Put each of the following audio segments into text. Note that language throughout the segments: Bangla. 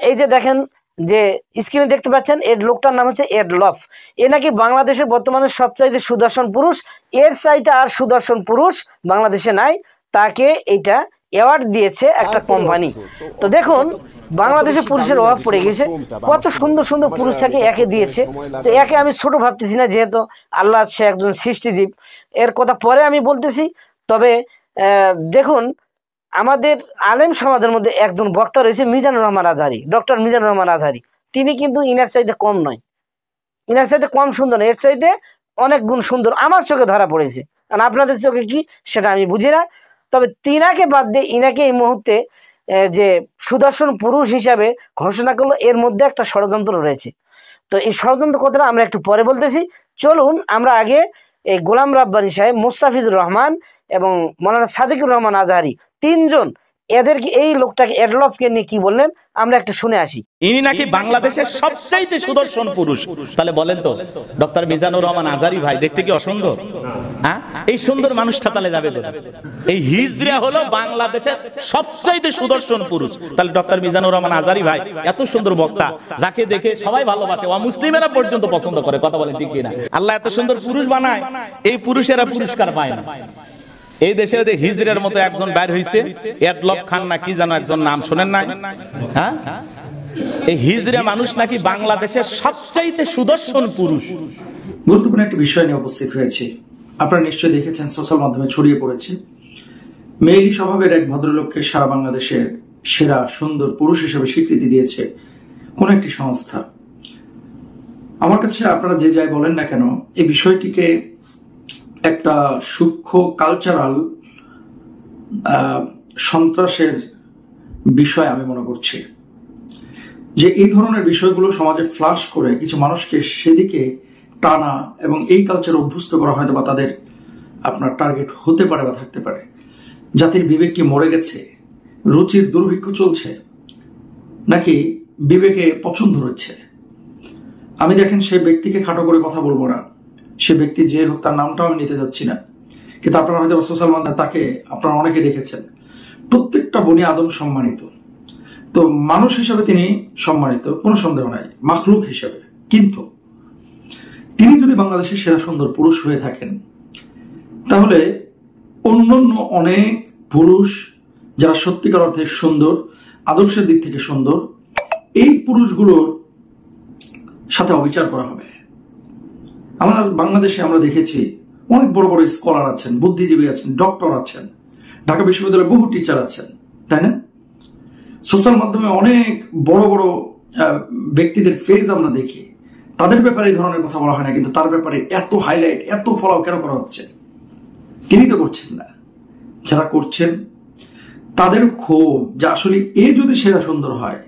এই যে দেখেন যে স্ক্রিনে দেখতে পাচ্ছেন, এর লোকটার নাম হচ্ছে এড লফ। এ নাকি বাংলাদেশের বর্তমানে সবচাইতে সুদর্শন পুরুষ, এর চাইতে আর সুদর্শন পুরুষ বাংলাদেশে নাই। তাকে এটা অ্যাওয়ার্ড দিয়েছে একটা কোম্পানি। তো দেখুন বাংলাদেশে পুরুষের অভাব পড়ে গেছে, কত সুন্দর সুন্দর পুরুষ থাকে একে দিয়েছে। তো একে আমি ছোট ভাবতেছি না, যেহেতু আল্লাহ সে একজন সৃষ্টিজীব, এর কথা পরে আমি বলতেছি। তবে দেখুন আমাদের আলেম সমাজের মধ্যে একজন বক্তা রয়েছে মিজানুর রহমান আজহারি, ডক্টর মিজানুর রহমান আজহারি। তিনি কিন্তু ইনার চাইতে কম নয়, ইনার চাইতে কম সুন্দর নয়, এর চাইতে অনেক গুণ সুন্দর আমার চোখে ধরা পড়েছে। আর আপনাদের চোখে কি সেটা আমি বুঝি না। তবে তিনাকে বাদ দিয়ে ইনাকে এই মুহূর্তে যে সুদর্শন পুরুষ হিসাবে ঘোষণা করলো, এর মধ্যে একটা ষড়যন্ত্র রয়েছে। তো এই ষড়যন্ত্র কথাটা আমরা একটু পরে বলতেছি। চলুন আমরা আগে এই গোলাম রাব্বানী সাহেব, মুস্তাফিজুর রহমান এবং মৌলানা সাদিকুর রহমান আজহারি, তিনজন এদেরকে, এই লোকটাকে এডলফকে নিয়ে কি বললেন আমরা একটু শুনে আসি। ইনি নাকি বাংলাদেশের সবচাইতে সুদর্শন পুরুষ। তাহলে বলেন তো ডক্টর মিজানুর রহমান আজহারি ভাই দেখতে কি অসুন্দর? হ্যাঁ, এই সুন্দর মানুষটা তাহলে যাবে এই হিজড়া হলো বাংলাদেশের সবচাইতে সুদর্শন পুরুষ। তাহলে ডক্টর মিজানুর রহমান আজহারি ভাই এত সুন্দর বক্তা, যাকে দেখে সবাই ভালোবাসে, অমুসলিমেরা পর্যন্ত পছন্দ করে। কথা বলেন ঠিক কিনা? আল্লাহ এত সুন্দর পুরুষ বানায়, এই পুরুষেরা পুরস্কার পায় না। এই দেশে হিজড়ার মতো একজন বাইর হইছে, এডলফ খান না কি জানো একজন, নাম শোনেন নাই? হ্যাঁ, এই হিজড়া মানুষ নাকি বাংলাদেশের সবচাইতে সুদর্শন পুরুষ। গুরুত্বপূর্ণ একটা বিষয় নিয়ে উপস্থিত হয়েছে। আপনারা নিশ্চয়ই দেখেছেন, সোশ্যাল মাধ্যমে ছড়িয়ে পড়েছে। মেয়েলি স্বভাবের এক ভদ্রলোককে সারা বাংলাদেশের সেরা সুন্দর পুরুষ হিসেবে স্বীকৃতি দিয়েছে কোন একটি সংস্থা। আমার কাছে আপনারা যে যাই বলেন না কেন, এই বিষয়টিকে একটা সূক্ষ্ম কালচারাল সন্ত্রাসের বিষয় আমি মনে করছি। যে এই ধরনের বিষয়গুলো সমাজে ফ্লাশ করে কিছু মানুষকে সেদিকে টানা এবং এই কালচার অভ্যস্ত করা হয়তো বা তাদের আপনার টার্গেট হতে পারে বা থাকতে পারে। জাতির বিবেক কি মরে গেছে? রুচির দুর্ভিক্ষ চলছে নাকি বিবেকে পছন্দ হচ্ছে? আমি দেখেন সেই ব্যক্তিকে খাটো করে কথা বলবো না, সে ব্যক্তি যে হোক তার নামটাও আমি নিতে যাচ্ছি না, কিন্তু আপনারা হয়তো সোশ্যাল মিডিয়ায় তাকে আপনারা অনেকে দেখেছেন। প্রত্যেকটা বনি আদম সম্মানিত, তো মানুষ হিসেবে তিনি সম্মানিত, কোনো সন্দেহ নাই, মাখলুক হিসেবে। কিন্তু তিনি যদি বাংলাদেশের সেরা সুন্দর পুরুষ হয়ে থাকেন, তাহলে অন্যান্য অনেক পুরুষ যারা সত্যিকার অর্থে সুন্দর, আদর্শের দিক থেকে সুন্দর, এই পুরুষগুলোর সাথে অবিচার করা হবে। আমাদের বাংলাদেশে আমরা দেখেছি অনেক বড় বড় স্কলার আছেন, বুদ্ধিজীবী আছেন, ডক্টর আছেন, ঢাকা বিশ্ববিদ্যালয়ে বহু টিচার আছেন, তাই না? সোশ্যাল মাধ্যমে অনেক বড় বড় ব্যক্তিদের ফেজ আমরা দেখি, তাদের ব্যাপারে এই ধরনের কথা বলা হয় না, কিন্তু তার ব্যাপারে এত হাইলাইট, এত ফলো কেন করা হচ্ছে? তিনি তো করছেন না, যারা করছেন তাদের ক্ষোভ যে আসলে এ যদি সেরা সুন্দর হয়,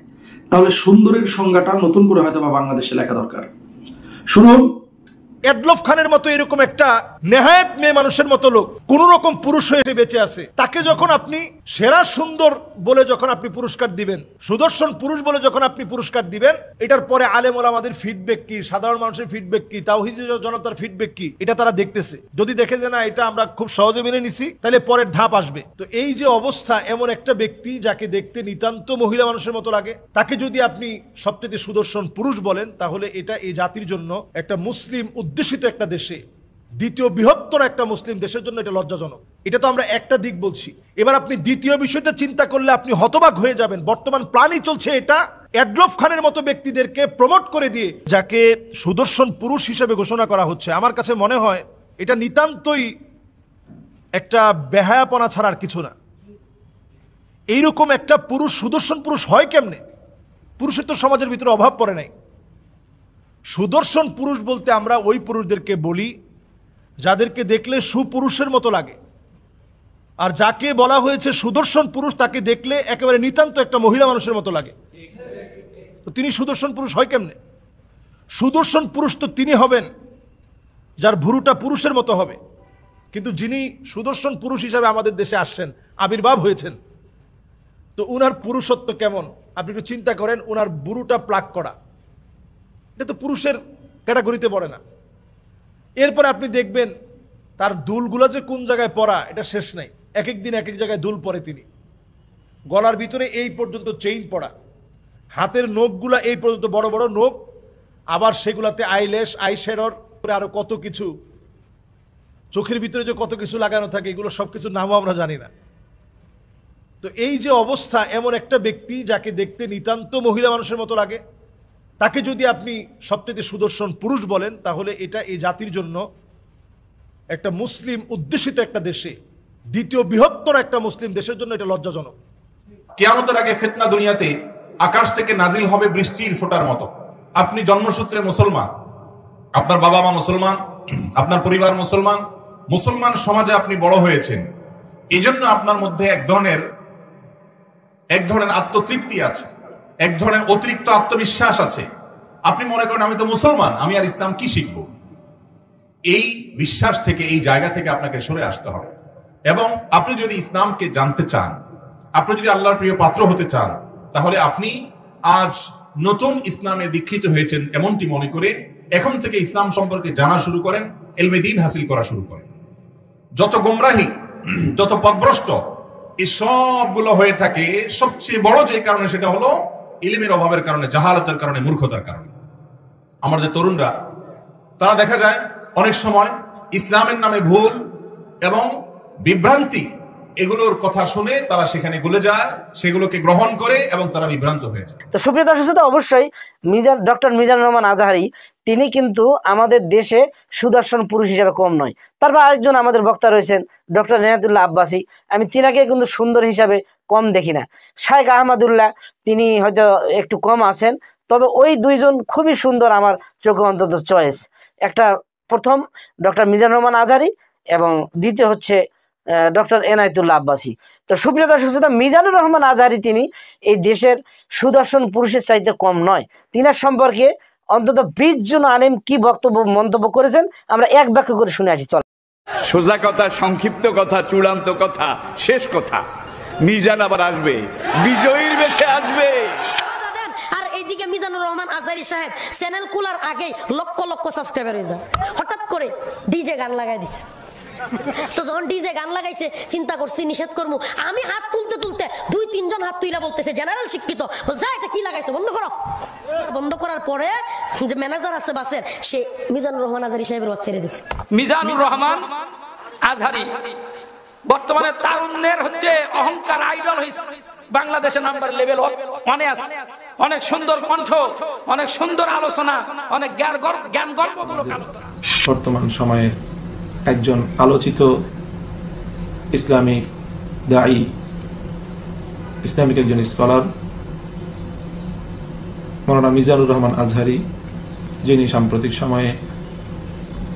তাহলে সুন্দরের সংজ্ঞাটা নতুন করে হয়তো বা বাংলাদেশে লেখা দরকার। শুনুন, এডলফ খানের মতো এরকম একটা নেহায়েত মেয়ে মানুষের মতো লোক কোন রকম পুরুষ হয়ে বেঁচে আছে, তাকে যখন আপনি সেরা সুন্দর বলে যখন আপনি পুরস্কার দিবেন, সুদর্শন পুরুষ বলে যখন আপনি পুরস্কার দিবেন, এটার পরে আলেম ওলামাদের ফিডব্যাক কি, সাধারণ মানুষের ফিডব্যাক কি, তাওহীদি জনতার ফিডব্যাক কি, এটা তারা দেখতেছে। যদি দেখে যে না এটা আমরা খুব সহজে মেনে নিছি, তাহলে পরের ধাপ আসবে। তো এই যে অবস্থা, এমন একটা ব্যক্তি যাকে দেখতে নিতান্ত মহিলা মানুষের মতো লাগে, তাকে যদি আপনি সবচেয়ে সুদর্শন পুরুষ বলেন, তাহলে এটা এই জাতির জন্য, একটা মুসলিম উদ্দেশিত একটা দেশে, দ্বিতীয় বৃহত্তর একটা মুসলিম দেশের জন্য এটা লজ্জাজনক। এটা তো আমরা একটা দিক বলছি। এবার আপনি দ্বিতীয় বিষয়টা চিন্তা করলে আপনি হতবাক হয়ে যাবেন। বর্তমান প্ল্যানই চলছে এটা, এডলফ খানের মতো ব্যক্তিদেরকে প্রমোট করে দিয়ে যাকে সুদর্শন পুরুষ হিসেবে ঘোষণা করা হচ্ছে। আমার কাছে মনে হয় এটা নিতান্তই একটা বেহায়াপনা ছাড়া আর কিছু না। এইরকম একটা পুরুষ সুদর্শন পুরুষ হয় কেমনে? পুরুষের তো সমাজের ভিতরে অভাব পড়ে নাই। সুদর্শন পুরুষ বলতে আমরা ওই পুরুষদেরকে বলি যাদেরকে দেখলে সুপুরুষের মতো লাগে, আর যাকে বলা হয়েছে সুদর্শন পুরুষ তাকে দেখলে একেবারে নিতান্ত একটা মহিলা মানুষের মতো লাগে। তো তিনি সুদর্শন পুরুষ হয় কেমনে? সুদর্শন পুরুষ তো তিনি হবেন যার ভুরুটা পুরুষের মতো হবে, কিন্তু যিনি সুদর্শন পুরুষ হিসাবে আমাদের দেশে আসছেন, আবির্ভাব হয়েছেন, তো উনার পুরুষত্ব কেমন আপনি একটু চিন্তা করেন। উনার ভুরুটা প্লাগ করা, এটা তো পুরুষের ক্যাটাগরিতে পড়ে না। এরপরে আপনি দেখবেন তার দুলগুলো যে কোন জায়গায় পড়া, এটা শেষ নাই। এক এক দিন এক এক জায়গায় দুল পরে তিনি, গলার ভিতরে এই পর্যন্ত চেইন পড়া, হাতের নখগুলা এই পর্যন্ত বড় বড় নখ, আবার সেগুলাতে আইল্যাশ, আইশ্যাডোর, আরো কত কিছু, চোখের ভিতরে যে কত কিছু লাগানো থাকে, এগুলো সবকিছু নামও আমরা জানি না। তো এই যে অবস্থা, এমন একটা ব্যক্তি যাকে দেখতে নিতান্ত মহিলা মানুষের মতো লাগে, তাকে যদি আপনি সবচেয়ে সুদর্শন পুরুষ বলেন, তাহলে এটা এই জাতির জন্য, একটা মুসলিম অধ্যুষিত একটা দেশে, দ্বিতীয় বৃহত্তর একটা মুসলিম দেশের জন্য এটা লজ্জাজনক। কিয়ামতের আগে ফিতনা দুনিয়াতে আকাশ থেকে নাজিল হবে বৃষ্টির ফোঁটার মতো। আপনি জন্মসূত্রে মুসলমান, আপনার বাবা মা মুসলমান, আপনার পরিবার মুসলমান, মুসলমান সমাজে আপনি বড় হয়েছেন, এই জন্য আপনার মধ্যে এক ধরনের আত্মতৃপ্তি আছে, এক ধরনের অতিরিক্ত আত্মবিশ্বাস আছে। আপনি মনে করেন আমি তো মুসলমান, আমি আর ইসলাম কি শিখব? এই বিশ্বাস থেকে, এই জায়গা থেকে আপনাকে সরে আসতে হবে। এবং আপনি যদি ইসলামকে জানতে চান, আপনি যদি আল্লাহর প্রিয় পাত্র হতে চান, তাহলে আপনি আজ নতুন ইসলামে দীক্ষিত হয়েছেন এমনটি মনে করে এখন থেকে ইসলাম সম্পর্কে জানা শুরু করেন, ইলমে দ্বীন হাসিল করা শুরু করেন। যত গোমরাহি, যত পথভ্রষ্ট, এই সবগুলো হয়ে থাকে সবচেয়ে বড় যে কারণে, সেটা হলো ইলমের অভাবের কারণে, জাহালতের কারণে, মূর্খতার কারণে। আমাদের তরুণরা, তারা দেখা যায় অনেক সময় ইসলামের নামে ভুল এবং বিভ্রান্তি, এগুলোর কথা শুনে তারা সেখানে গলে যায়, সেগুলোকে গ্রহণ করে এবং তারা বিভ্রান্ত হয়ে যায়। তো সুপ্রিয় দর্শক শ্রোতা, অবশ্যই ডক্টর মিজানুর রহমান আজহারী তিনি কিন্তু আমাদের দেশে সুদর্শন পুরুষ হিসেবে কম নয়। তারপর আরেকজন আমাদের বক্তা রয়েছেন ডক্টর নেহাতুল্লাহ আব্বাসী, আমি তিনাকে কিন্তু সুন্দর হিসাবে কম দেখি না। শাইখ আহমদুল্লাহ তিনি হয়তো একটু কম আছেন, তবে ওই দুইজন খুবই সুন্দর আমার চোখে অন্তত চয়েস। একটা প্রথম ডক্টর মিজানুর রহমান আজহারী এবং দ্বিতীয় হচ্ছে ডক্টর এনায়েতুল্লাহ আব্বাসী। তো সুপ্রিয় দর্শক শ্রোতা, মিজানুর রহমান আজহারী তিনি এই দেশের সুদর্শন পুরুষের চাইতে কম নয়। তিনার সম্পর্কে অন্তত 20 জন আলেম কি বক্তব্য মন্তব্য করেছেন, আমরা এক বাক্য করে শুনে আসি। চল, সোজা কথা, সংক্ষিপ্ত কথা, চূড়ান্ত কথা, শেষ কথা, মিজান আবার আসবে, বিজয়ীর বেশে আসবে। আর এইদিকে মিজানুর রহমান আজহারী সাহেব চ্যানেল খোলার আগে লক্ষ লক্ষ সাবস্ক্রাইবার হয়ে যায়, হঠাৎ করে ডিজে গান লাগাই দিছে। তো যখন ডিজে গান লাগাইছে, চিন্তা করছি নিষেধ করবো। আমি হাত তুলতে তুলতে 2-3 জন হাত তুইলা বলতেছে, জেনারেল শিক্ষিত, যা এটা কি লাগাইছো, বন্ধ করো। বন্ধ করার পরে যে ম্যানেজার আছে বাসের, সে মিজানুর রহমান আজহারী সাহেবের বাস ছেড়ে দিছে। মিজানুর রহমান আজহারী বর্তমানে তারুণ্যের হচ্ছে অহংকার, আইডল হয়েছে। বাংলাদেশে নাম্বার লেভেল অনেক আছে, অনেক সুন্দর কণ্ঠ, অনেক সুন্দর আলোচনা, অনেক জ্ঞান গর্বমূলক আলোচনা। বর্তমান সময়ে একজন আলোচিত ইসলামিক দায়ী, ইসলামিক একজন স্কলার মৌলানা মিজানুর রহমান আজহারী, যিনি সাম্প্রতিক সময়ে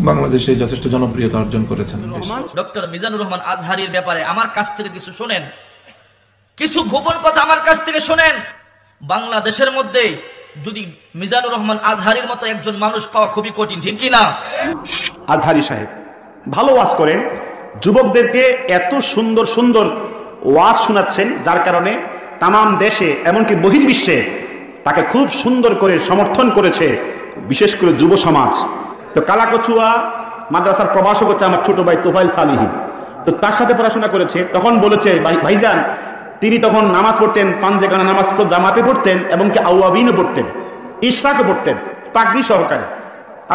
বাংলাদেশে যথেষ্ট জনপ্রিয়তা অর্জন করেছেন। ডক্টর মিজানুর রহমান আজহারীর ব্যাপারে আমার কাছ থেকে কিছু শোনেন, কিছু গোপন কথা আমার কাছ থেকে শোনেন। বাংলাদেশের মধ্যে যদি মিজানুর রহমান আজহারীর মতো একজন মানুষ পাওয়া খুবই কঠিন, ঠিক কি না? আজহারী সাহেব ভালো ওয়াজ করেন, যুবকদেরকে এত সুন্দর সুন্দর ওয়াজ শোনাচ্ছেন, যার কারণে তামাম দেশে এমনকি বহির্বিশ্বে তাকে খুব সুন্দর করে সমর্থন করেছে, বিশেষ করে যুব সমাজ। তো কালাকচুয়া মাদ্রাসার প্রভাষক হচ্ছে আমার ছোট ভাই তোফাইল সালিহি, তো তার সাথে পড়াশোনা করেছে। তখন বলেছে ভাইজান, তিনি তখন নামাজ পড়তেন, পাঞ্জেখানা নামাজ তো জামাতে পড়তেন এবং কি আউয়াবিনও পড়তেন, ইশরাকও পড়তেন পাগড়ি সহকারে।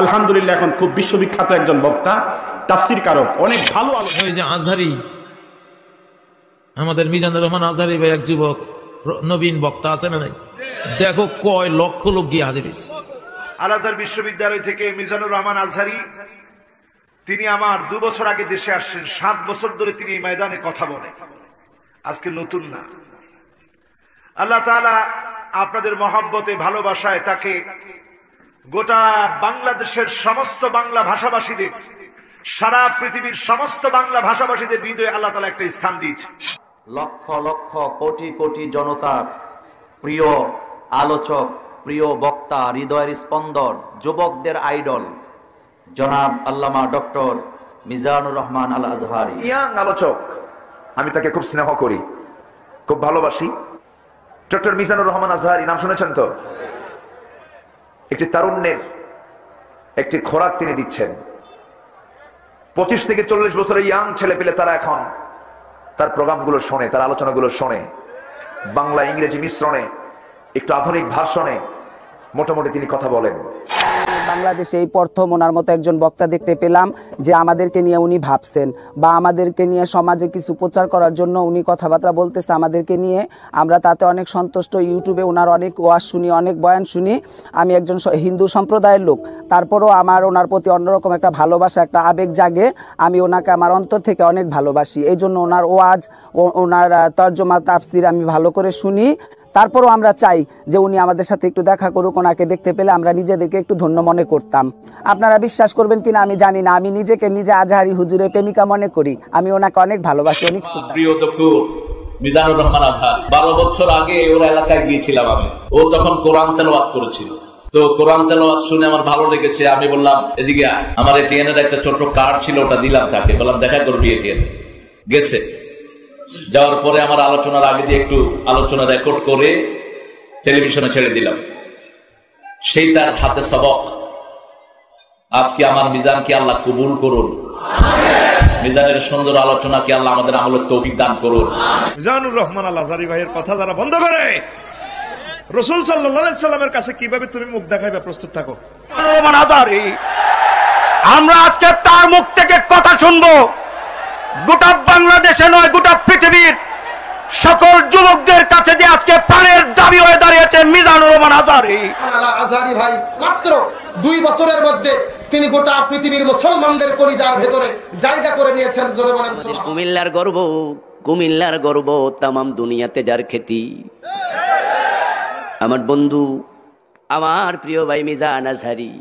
আলহামদুলিল্লাহ এখন খুব বিশ্ববিখ্যাত একজন বক্তা, তাফসীর কারক, অনেক ভালো। ওই যে আজহারী, আমাদের মিজানুর রহমান আজহারী ভাই এক যুবক নবীন বক্তা আছে না নাই? দেখো কয় লক্ষ লোক গিয়ে হাজির হয়েছে। আল আজহার বিশ্ববিদ্যালয় থেকে মিজানুর রহমান আজহারী, তিনি আমার 2 বছর আগে দেশে আসছেন। 7 বছর ধরে তিনি এই ময়দানে কথা বলে, আজকে নতুন না। আল্লাহ তাআলা আপনাদের মহব্বতে, ভালোবাসায় তাকে গোটা বাংলাদেশের সমস্ত বাংলা ভাষাভাষীদের, সারা পৃথিবীর সমস্ত বাংলা ভাষাভাষীদের হৃদয়ে আল্লাহ তাআলা একটা স্থান দিয়েছে। লক্ষ লক্ষ কোটি কোটি জনতার প্রিয় আলোচক, প্রিয় বক্তা, হৃদয়ের স্পন্দন, যুবকদের আইডল জনাব আল্লামা ডক্টর মিজানুর রহমান আল আজহারী। ইয়াং আলোচক, আমি তাকে খুব স্নেহ করি, খুব ভালোবাসি। ডক্টর মিজানুর রহমান আজহারী নাম শুনেছেন তো? একটি তারুণ্যের একটি খোরাক তিনি দিচ্ছেন। 25 থেকে 40 বছরের ইয়াং ছেলে পেলে তারা এখন তার প্রোগ্রামগুলো শোনে, তার আলোচনাগুলো শোনে, বাংলা ইংরেজি মিশ্রণে একটু আধুনিক ভাষণে মোটামুটি তিনি কথা বলেন। বাংলাদেশে এই প্রথম ওনার মতো একজন বক্তা দেখতে পেলাম যে আমাদেরকে নিয়ে উনি ভাবছেন বা আমাদেরকে নিয়ে সমাজে কিছু প্রচার করার জন্য উনি কথাবার্তা বলতেছে আমাদেরকে নিয়ে। আমরা তাতে অনেক সন্তুষ্ট। ইউটিউবে ওনার অনেক ওয়াজ শুনি, অনেক বয়ান শুনি। আমি একজন হিন্দু সম্প্রদায়ের লোক, তারপরও আমার ওনার প্রতি অন্যরকম একটা ভালোবাসা, একটা আবেগ জাগে। আমি ওনাকে আমার অন্তর থেকে অনেক ভালোবাসি। এই জন্য ওনার ওয়াজ, ওনার তর্জমা তাফসির আমি ভালো করে শুনি। তারপরও আমরা চাই যে উনি আমাদের সাথে একটু দেখা করুক। ওনাকে দেখতে পেলে আমরা নিজেদেরকে একটু ধন্য মনে করতাম। আপনারা বিশ্বাস করবেন কিনা আমি জানি না, আমি নিজেকে নিজে আজহারি হুজুরের প্রেমিকা মনে করি। আমি ওনাকে অনেক ভালোবাসি, অনেক প্রিয় ডক্টর মিজানুর রহমান আজহার। 12 বছর আগে ওর এলাকায় গিয়েছিলাম আমি। ও তখন কোরআন তেলাওয়াত করেছিল। তো কোরআন তেলাওয়াত শুনে আমার ভালো লেগেছে। আমি বললাম এদিকে আমার এটিএন এর একটা ছোট কার্ড ছিল, ওটা দিলাম তাকে, বললাম দেখা করবি এটিএন। গেছে। যাওয়ার পরে আমার আলোচনার আগে দিয়ে একটু আলোচনা রেকর্ড করে টেলিভিশনে ছেড়ে দিলাম। সেই তার হাতে সবক। আজকে আমার মিজানকে আল্লাহ কবুল করুন। মিজানের সুন্দর আলোচনাকে আল্লাহ আমাদের আমলের তৌফিক দান করুন। মিজানুর রহমান আল আজহারী ভাইয়ের কথা যারা বন্ধ করে, রাসূল সাল্লাল্লাহু আলাইহি সাল্লামের কাছে কিভাবে তুমি মুখ দেখাইবে প্রস্তুত থাকো। রহমান আজহারী, আমরা আজকে তার মুখ থেকে কথা শুনবো। গোটা বাংলাদেশে নয়, গোটা পৃথিবীর সকল যুবকদের কাছে যে আজকে প্রাণের দাবি হয়ে দাঁড়িয়েছে মিজানুর রহমান আজহারী। আজহারী ভাই মাত্র 2 বছরের মধ্যে তিনি গোটা পৃথিবীর মুসলমানদের কলিজার ভেতরে জায়গা করে নিয়েছেন। জোরে বলেন সুবহানাল্লাহ। কুমিল্লার গর্ব, কুমিল্লার গর্ব, তামাম দুনিয়াতে যার খ্যাতি। আমার বন্ধু, আমার প্রিয় ভাই মিজান আজহারী।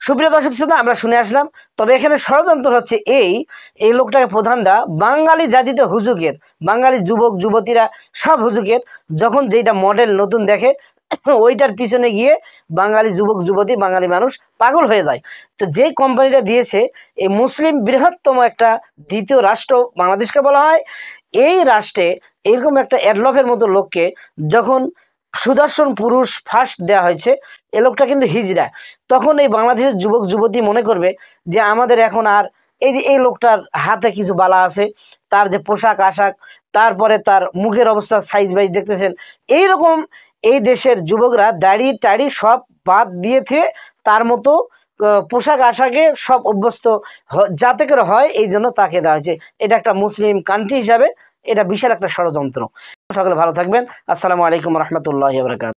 সুপ্রিয় দর্শক শ্রোতা, আমরা শুনে আসলাম। তবে এখানে ষড়যন্ত্র হচ্ছে এই লোকটাকে প্রধান দা বাঙালি জাতিতে হুজুকের, বাঙালি যুবক যুবতীরা সব হুজুকের, যখন যেটা মডেল নতুন দেখে ওইটার পিছনে গিয়ে বাঙালি যুবক যুবতী, বাঙালি মানুষ পাগল হয়ে যায়। তো যেই কোম্পানিটা দিয়েছে, এই মুসলিম বৃহত্তম একটা দ্বিতীয় রাষ্ট্র বাংলাদেশকে বলা হয়, এই রাষ্ট্রে এরকম একটা অ্যাডলফের মতো লোককে যখন সুদর্শন পুরুষ ফার্স্ট দেওয়া হয়েছে, এ লোকটা কিন্তু হিজড়া, তখন এই বাংলাদেশের যুবক যুবতী মনে করবে যে আমাদের এখন আর এই লোকটার হাতে কিছু বালা আছে, তার যে পোশাক আশাক, তারপরে তার মুখের অবস্থা সাইজ বাইজ দেখতেছেন, এইরকম এই দেশের যুবকরা দাড়ি টাড়ি সব বাদ দিয়েছে, তার মতো পোশাক আশাকে সব অভ্যস্ত যাতে করে হয়, এই জন্য তাকে দেওয়া হয়েছে। এটা একটা মুসলিম কান্ট্রি হিসাবে এটা বিশাল একটা ষড়যন্ত্র। সকলে ভালো থাকবেন। আসসালামু আলাইকুম রহমতুল্লাহি ওয়া বারাকাতুহু।